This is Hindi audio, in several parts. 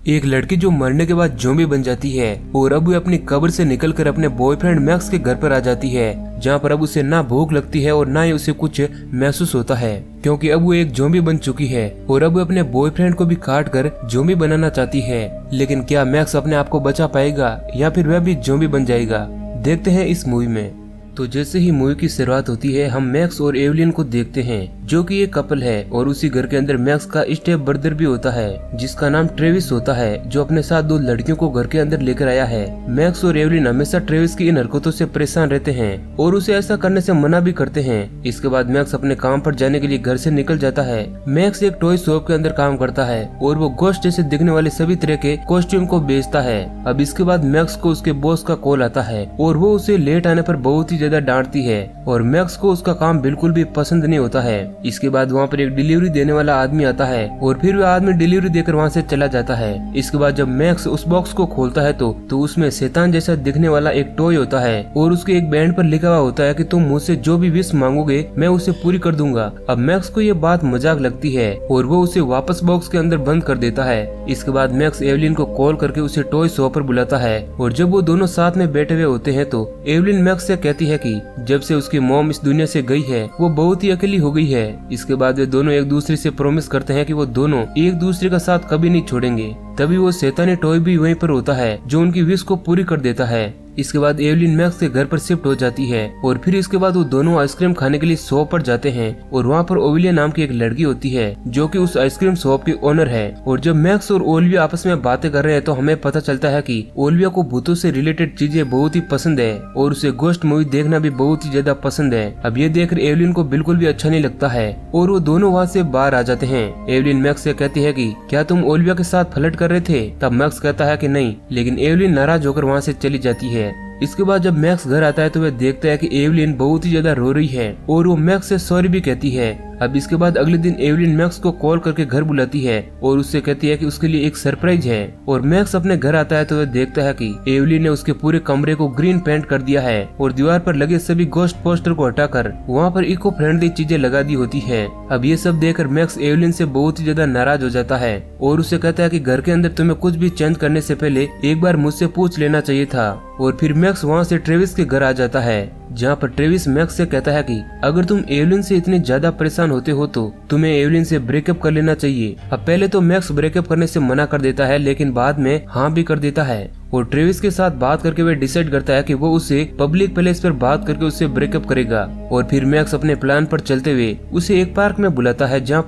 एक लड़की जो मरने के बाद ज़ॉम्बी बन जाती है और अब वो अपनी कब्र से निकलकर अपने बॉयफ्रेंड मैक्स के घर पर आ जाती है, जहाँ पर अब उसे ना भूख लगती है और ना ही उसे कुछ महसूस होता है, क्योंकि अब वो एक ज़ॉम्बी बन चुकी है और अब वो अपने बॉयफ्रेंड को भी काट कर ज़ॉम्बी बनाना चाहती है। लेकिन क्या मैक्स अपने आप को बचा पाएगा या फिर वह भी ज़ॉम्बी बन जाएगा, देखते हैं इस मूवी में। तो जैसे ही मूवी की शुरुआत होती है हम मैक्स और एवलिन को देखते हैं, जो कि एक कपल है और उसी घर के अंदर मैक्स का स्टेप ब्रदर भी होता है जिसका नाम ट्रेविस होता है, जो अपने साथ दो लड़कियों को घर के अंदर लेकर आया है। मैक्स और एवलिन हमेशा ट्रेविस की इन हरकतों से परेशान रहते हैं और उसे ऐसा करने से मना भी करते हैं। इसके बाद मैक्स अपने काम पर जाने के लिए घर से निकल जाता है। मैक्स एक टॉय शॉप के अंदर काम करता है और वो गोश्त जैसे दिखने वाले सभी तरह के कॉस्ट्यूम को बेचता है। अब इसके बाद मैक्स को उसके बॉस का कॉल आता है और वो उसे लेट आने पर बहुत ही ज्यादा डांटती है और मैक्स को उसका काम बिल्कुल भी पसंद नहीं होता है। इसके बाद वहाँ पर एक डिलीवरी देने वाला आदमी आता है और फिर वह आदमी डिलीवरी देकर वहाँ से चला जाता है। इसके बाद जब मैक्स उस बॉक्स को खोलता है तो उसमें शैतान जैसा दिखने वाला एक टॉय होता है और उसके एक बैंड पर लिखा हुआ होता है कि तुम मुझसे जो भी विश मांगोगे मैं उसे पूरी कर दूंगा। अब मैक्स को ये बात मजाक लगती है और वो उसे वापस बॉक्स के अंदर बंद कर देता है। इसके बाद मैक्स एवलिन को कॉल करके उसे टॉय शॉप पर बुलाता है और जब वो दोनों साथ में बैठे हुए होते हैं तो एवलिन मैक्स से कहती है कि जब से उसकी मॉम इस दुनिया से गई है वो बहुत ही अकेली हो गई है। इसके बाद वे दोनों एक दूसरे से प्रॉमिस करते हैं कि वो दोनों एक दूसरे का साथ कभी नहीं छोड़ेंगे। तभी वो शैतानी टॉय भी वहीं पर होता है जो उनकी विश को पूरी कर देता है। इसके बाद एवलिन मैक्स के घर पर शिफ्ट हो जाती है और फिर इसके बाद वो दोनों आइसक्रीम खाने के लिए शॉप पर जाते हैं और वहाँ पर ओलिविया नाम की एक लड़की होती है जो कि उस आइसक्रीम शॉप की ओनर है। और जब मैक्स और ओलिविया आपस में बातें कर रहे हैं तो हमें पता चलता है कि ओलिविया को भूतों से रिलेटेड चीजें बहुत ही पसंद है और उसे गोस्ट मूवी देखना भी बहुत ही ज्यादा पसंद है। अब ये देखकर एवलिन को बिल्कुल भी अच्छा नहीं लगता है और वो दोनों वहाँ से बाहर आ जाते हैं। एवलिन मैक्स से कहती है कि क्या तुम ओलिविया के साथ फ्लर्ट कर रहे थे? तब मैक्स कहता है कि नहीं, लेकिन एवलिन नाराज होकर वहाँ से चली जाती है। इसके बाद जब मैक्स घर आता है तो वह देखता है कि एवलिन बहुत ही ज्यादा रो रही है और वो मैक्स से सॉरी भी कहती है। अब इसके बाद अगले दिन एवलिन मैक्स को कॉल करके घर बुलाती है और उससे कहती है कि उसके लिए एक सरप्राइज है। और मैक्स अपने घर आता है तो वह देखता है कि एवलिन ने उसके पूरे कमरे को ग्रीन पेंट कर दिया है और दीवार पर लगे सभी गोस्ट पोस्टर को हटाकर वहाँ पर इको फ्रेंडली चीजें लगा दी होती है। अब ये सब देखकर मैक्स एवलिन से बहुत ही ज्यादा नाराज हो जाता है और उसे कहता है कि घर के अंदर तुम्हें कुछ भी चेंज करने से पहले एक बार मुझसे पूछ लेना चाहिए था। और फिर मैक्स वहाँ से ट्रेविस के घर आ जाता है, जहाँ पर ट्रेविस मैक्स से कहता है कि अगर तुम एवलिन से इतने ज्यादा परेशान होते हो तो तुम्हें एवलिन से ब्रेकअप कर लेना चाहिए। अब पहले तो मैक्स ब्रेकअप करने से मना कर देता है लेकिन बाद में हाँ भी कर देता है और ट्रेविस के साथ बात करके वह डिसाइड करता है कि वो उसे पब्लिक प्लेस पर बात करके उससे ब्रेकअप करेगा। और फिर मैक्स अपने प्लान पर चलते हुए उसे एक पार्क में बुलाता है जहाँ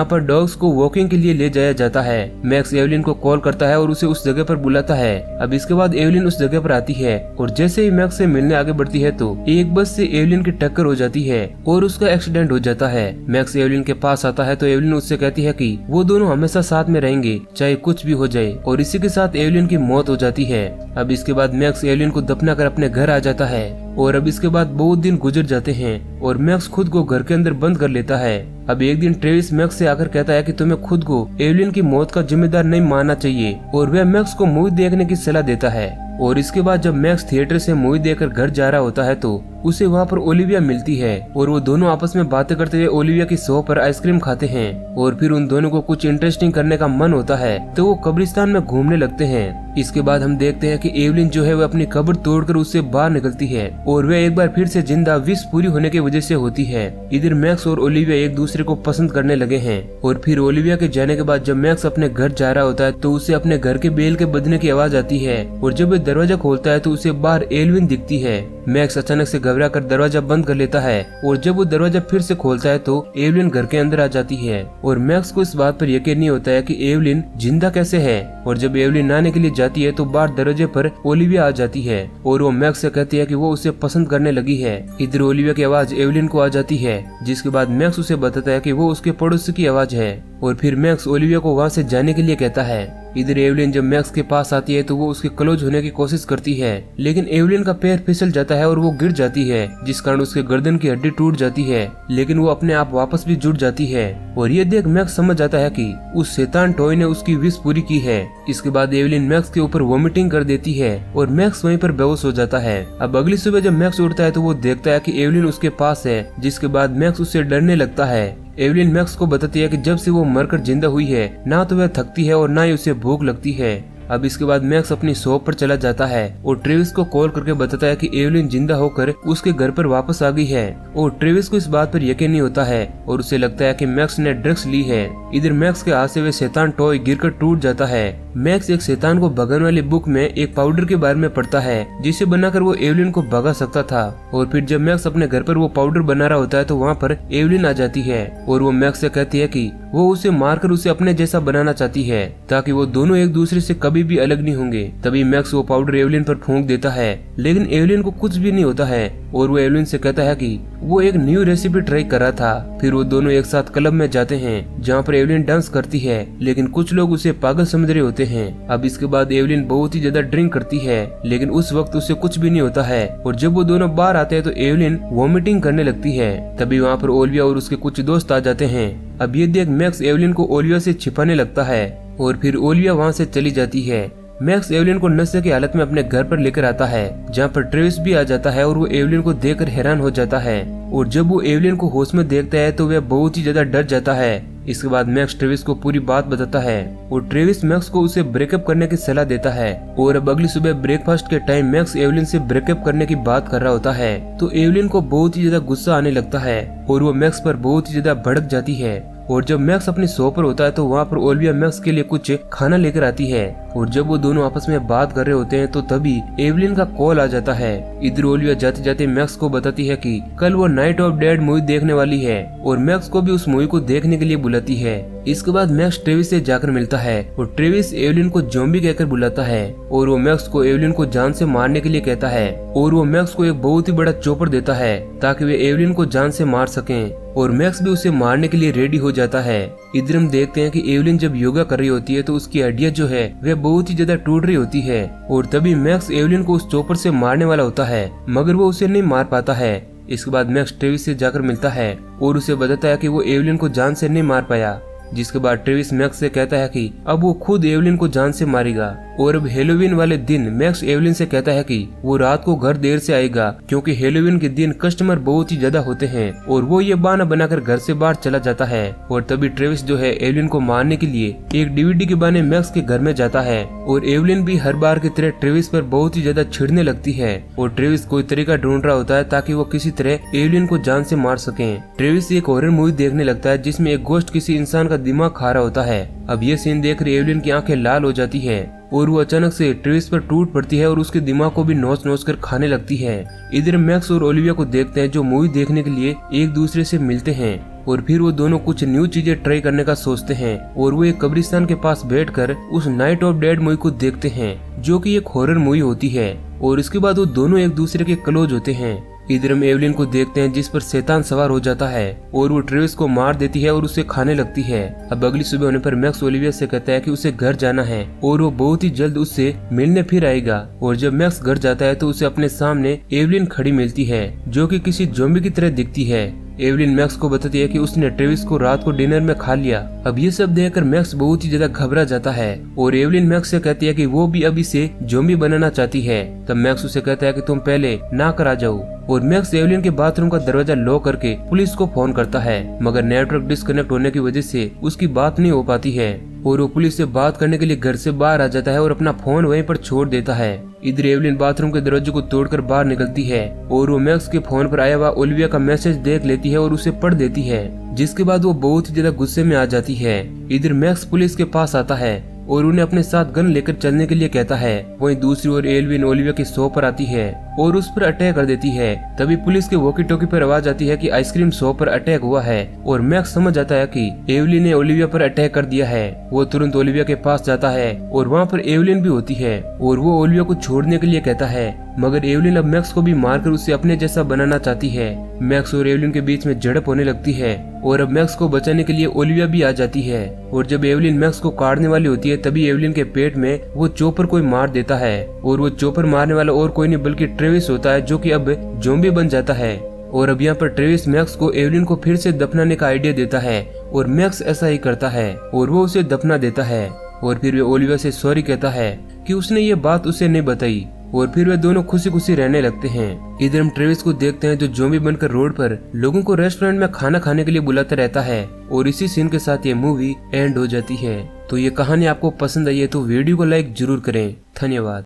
पर डॉग्स को वॉकिंग के लिए ले जाया जाता है। मैक्स एवलिन को कॉल करता है और उसे उस जगह पर बुलाता है। अब इसके बाद एवलिन उस जगह पर आती है और जैसे ही मैक्स से मिलने आगे बढ़ती है तो एक बस से एवलिन की टक्कर हो जाती है और उसका एक्सीडेंट हो जाता है। मैक्स एवलिन के पास आता है तो एवलिन उससे कहती है कि वो दोनों हमेशा साथ में रहेंगे चाहे कुछ भी हो जाए और इसी के साथ एवलिन की मौत हो जाती है। अब इसके बाद मैक्स एवलिन को दफना कर अपने घर आ जाता है और अब इसके बाद बहुत दिन गुजर जाते हैं और मैक्स खुद को घर के अंदर बंद कर लेता है। अब एक दिन ट्रेविस मैक्स से आकर कहता है कि तुम्हें खुद को एवलिन की मौत का जिम्मेदार नहीं मानना चाहिए और वह मैक्स को मूवी देखने की सलाह देता है। और इसके बाद जब मैक्स थिएटर से मूवी देखकर घर जा रहा होता है तो उसे वहाँ पर ओलिविया मिलती है और वो दोनों आपस में बातें करते हुए ओलिविया की शॉप पर आइसक्रीम खाते हैं। और फिर उन दोनों को कुछ इंटरेस्टिंग करने का मन होता है तो वो कब्रिस्तान में घूमने लगते हैं। इसके बाद हम देखते हैं कि एवलिन जो है वह अपनी कब्र तोड़कर उससे बाहर निकलती है और वह एक बार फिर से जिंदा विश पूरी होने की वजह से होती है। इधर मैक्स और ओलिविया एक दूसरे को पसंद करने लगे हैं। और फिर ओलिविया के जाने के बाद जब मैक्स अपने घर जा रहा होता है तो उसे अपने घर के बेल के बजने की आवाज आती है और जब वह दरवाजा खोलता है तो उसे बाहर एवलिन दिखती है। मैक्स अचानक से घबरा कर दरवाजा बंद कर लेता है और जब वो दरवाजा फिर से खोलता है तो एवलिन घर के अंदर आ जाती है और मैक्स को इस बात पर यकीन नहीं होता है कि एवलिन जिंदा कैसे है। और जब एवलिन नहाने के लिए जाती है तो बाहर दरवाजे पर ओलिविया आ जाती है और वो मैक्स से कहती है कि वो उसे पसंद करने लगी है। इधर ओलिविया की आवाज एवलिन को आ जाती है जिसके बाद मैक्स उसे बताता है कि वो उसके पड़ोसी की आवाज है और फिर मैक्स ओलिविया को वहाँ से जाने के लिए कहता है। इधर एवलिन जब मैक्स के पास आती है तो वो उसके क्लोज होने की कोशिश करती है लेकिन एवलिन का पैर फिसल जाता है और वो गिर जाती है जिस कारण उसके गर्दन की हड्डी टूट जाती है लेकिन वो अपने आप वापस भी जुड़ जाती है। और ये देख मैक्स समझ जाता है कि उस शैतान टॉय ने उसकी विश पूरी की है। इसके बाद एवलिन मैक्स के ऊपर वॉमिटिंग कर देती है और मैक्स वहीं पर बेहोश हो जाता है। अब अगली सुबह जब मैक्स उठता है तो वो देखता है कि एवलिन उसके पास है जिसके बाद मैक्स उससे डरने लगता है। एवलिन मैक्स को बताती है कि जब से वो मरकर जिंदा हुई है ना तो वह थकती है और ना ही उसे भूख लगती है। अब इसके बाद मैक्स अपनी शॉप पर चला जाता है और ट्रेविस को कॉल करके बताता है कि एवलिन जिंदा होकर उसके घर पर वापस आ गई है और ट्रेविस को इस बात पर यकीन नहीं होता है और उसे लगता है कि मैक्स ने ड्रग्स ली है। इधर मैक्स के हाथ से वे शैतान टॉय गिरकर टूट जाता है। मैक्स एक शैतान को भगाने वाली बुक में एक पाउडर के बारे में पढ़ता है जिसे बनाकर वो एवलिन को भगा सकता था और फिर जब मैक्स अपने घर पर वो पाउडर बना रहा होता है तो वहाँ पर एवलिन आ जाती है और वो मैक्स से कहती है कि वो उसे मारकर उसे अपने जैसा बनाना चाहती है ताकि वो दोनों एक दूसरे से कभी भी अलग नहीं होंगे। तभी मैक्स वो पाउडर एवलिन पर फूंक देता है लेकिन एवलिन को कुछ भी नहीं होता है और वो एवलिन से कहता है कि वो एक न्यू रेसिपी ट्राई कर रहा था। फिर वो दोनों एक साथ क्लब में जाते हैं जहाँ पर एवलिन डांस करती है लेकिन कुछ लोग उसे पागल समझ रहे होते हैं। अब इसके बाद एवलिन बहुत ही ज्यादा ड्रिंक करती है लेकिन उस वक्त उसे कुछ भी नहीं होता है और जब वो दोनों बाहर आते हैं तो एवलिन वॉमिटिंग करने लगती है। तभी वहाँ पर ओलिविया और उसके कुछ दोस्त आ जाते हैं। अब ये देख मैक्स एवलिन को ओलिविया से छिपाने लगता है और फिर ओलिविया वहाँ से चली जाती है। मैक्स एवलिन को नशे की हालत में अपने घर पर लेकर आता है जहाँ पर ट्रेविस भी आ जाता है और वो एवलिन को देखकर हैरान हो जाता है और जब वो एवलिन को होश में देखता है तो वह बहुत ही ज्यादा डर जाता है। इसके बाद मैक्स ट्रेविस को पूरी बात बताता है और ट्रेविस मैक्स को उसे ब्रेकअप करने की सलाह देता है और अब अगली सुबह ब्रेकफास्ट के टाइम मैक्स एवलिन से ब्रेकअप करने की बात कर रहा होता है तो एवलिन को बहुत ही ज्यादा गुस्सा आने लगता है और वो मैक्स पर बहुत ही ज्यादा भड़क जाती है। और जब मैक्स अपनी शॉप पर होता है तो वहाँ पर ओलिविया मैक्स के लिए कुछ खाना लेकर आती है और जब वो दोनों आपस में बात कर रहे होते हैं तो तभी एवलिन का कॉल आ जाता है। इधर ओलिविया जाते जाते मैक्स को बताती है कि कल वो नाइट ऑफ डेड मूवी देखने वाली है और मैक्स को भी उस मूवी को देखने के लिए बुलाती है। इसके बाद मैक्स ट्रेविस से जाकर मिलता है और ट्रेविस एवलिन को ज़ॉम्बी कहकर बुलाता है और वो मैक्स को एवलिन को जान से मारने के लिए कहता है और वो मैक्स को एक बहुत ही बड़ा चॉपर देता है ताकि वे एवलिन को जान से मार सकें और मैक्स भी उसे मारने के लिए रेडी हो जाता है। इधर हम देखते हैं कि एवलिन जब योगा कर रही होती है तो उसकी हड्डियां जो है वह बहुत ही ज्यादा टूट रही होती है और तभी मैक्स एवलिन को उस चॉपर से मारने वाला होता है मगर वो उसे नहीं मार पाता है। इसके बाद मैक्स ट्रेविस से जाकर मिलता है और उसे बताता है कि वो एवलिन को जान से नहीं मार पाया, जिसके बाद ट्रेविस मैक्स से कहता है कि अब वो खुद एवलिन को जान से मारेगा। और अब हेलोवीन वाले दिन मैक्स एवलिन से कहता है कि वो रात को घर देर से आएगा क्योंकि हेलोवीन के दिन कस्टमर बहुत ही ज्यादा होते हैं और वो ये बहाना बनाकर घर से बाहर चला जाता है। और तभी ट्रेविस जो है एवलिन को मारने के लिए एक डीवीडी के बहाने मैक्स के घर में जाता है और एवलिन भी हर बार की तरह ट्रेविस पर बहुत ही ज्यादा छिड़ने लगती है और ट्रेविस कोई तरीका ढूंढ रहा होता है ताकि वो किसी तरह एवलिन को जान से मार सके। ट्रेविस एक हॉरर मूवी देखने लगता है जिसमें एक गोश्त किसी इंसान का दिमाग खा रहा होता है। अब ये सीन देख एवलिन की आंखें लाल हो जाती है और वो अचानक से ट्रेविस पर टूट पड़ती है और उसके दिमाग को भी नोच नोच कर खाने लगती है। इधर मैक्स और ओलिविया को देखते हैं जो मूवी देखने के लिए एक दूसरे से मिलते हैं और फिर वो दोनों कुछ न्यू चीजें ट्राई करने का सोचते हैं और वो एक कब्रिस्तान के पास बैठकर उस नाइट ऑफ डेड मूवी को देखते हैं जो कि एक हॉरर मूवी होती है और इसके बाद वो दोनों एक दूसरे के क्लोज होते हैं। इधर हम एवलिन को देखते हैं जिस पर शैतान सवार हो जाता है और वो ट्रेविस को मार देती है और उसे खाने लगती है। अब अगली सुबह होने पर मैक्स ओलिविया से कहता है कि उसे घर जाना है और वो बहुत ही जल्द उससे मिलने फिर आएगा। और जब मैक्स घर जाता है तो उसे अपने सामने एवलिन खड़ी मिलती है जो कि किसी ज़ॉम्बी की तरह दिखती है। एवलिन मैक्स को बताती है कि उसने ट्रेविस को रात को डिनर में खा लिया। अब ये सब देखकर मैक्स बहुत ही ज्यादा घबरा जाता है और एवलिन मैक्स से कहती है कि वो भी अब इसे ज़ॉम्बी बनाना चाहती है। तब मैक्स उसे कहता है कि तुम पहले ना कर आ जाओ और मैक्स एवलिन के बाथरूम का दरवाजा लॉक करके पुलिस को फोन करता है मगर नेटवर्क डिस्कनेक्ट होने की वजह से उसकी बात नहीं हो पाती है और वो पुलिस से बात करने के लिए घर से बाहर आ जाता है और अपना फोन वहीं पर छोड़ देता है। इधर एवलिन बाथरूम के दरवाजे को तोड़कर बाहर निकलती है और वो मैक्स के फोन पर आया हुआ ओलिविया का मैसेज देख लेती है और उसे पढ़ देती है, जिसके बाद वो बहुत ही ज्यादा गुस्से में आ जाती है। इधर मैक्स पुलिस के पास आता है और उन्हें अपने साथ गन लेकर चलने के लिए कहता है। वहीं दूसरी ओर एवलिन ओलिविया की शॉप पर आती है और उस पर अटैक कर देती है। तभी पुलिस के वॉकी टॉकी पर आवाज आती है कि आइसक्रीम शॉप पर अटैक हुआ है और मैक्स समझ आता है कि एवलिन ने ओलिविया पर अटैक कर दिया है। वो तुरंत ओलिविया के पास जाता है और वहाँ पर एवलिन भी होती है और वो ओलिविया को छोड़ने के लिए कहता है मगर एवलिन अब मैक्स को भी मारकर उसे अपने जैसा बनाना चाहती है। मैक्स और एवलिन के बीच में झड़प होने लगती है और अब मैक्स को बचाने के लिए ओलिविया भी आ जाती है और जब एवलिन मैक्स को काटने वाली होती है तभी एवलिन के पेट में वो चॉपर कोई मार देता है और वो चॉपर मारने वाला और कोई नहीं बल्कि ट्रेविस होता है जो कि अब ज़ॉम्बी बन जाता है। और अब यहाँ पर ट्रेविस मैक्स को एवलिन को फिर से दफनाने का आइडिया देता है और मैक्स ऐसा ही करता है और वो उसे दफना देता है और फिर वो ओलिविया से सॉरी कहता है कि उसने ये बात उसे नहीं बताई। और फिर वे दोनों खुशी खुशी रहने लगते हैं। इधर हम ट्रेविस को देखते हैं जो ज़ॉम्बी बनकर रोड पर लोगों को रेस्टोरेंट में खाना खाने के लिए बुलाता रहता है और इसी सीन के साथ ये मूवी एंड हो जाती है। तो ये कहानी आपको पसंद आई है तो वीडियो को लाइक जरूर करें। धन्यवाद।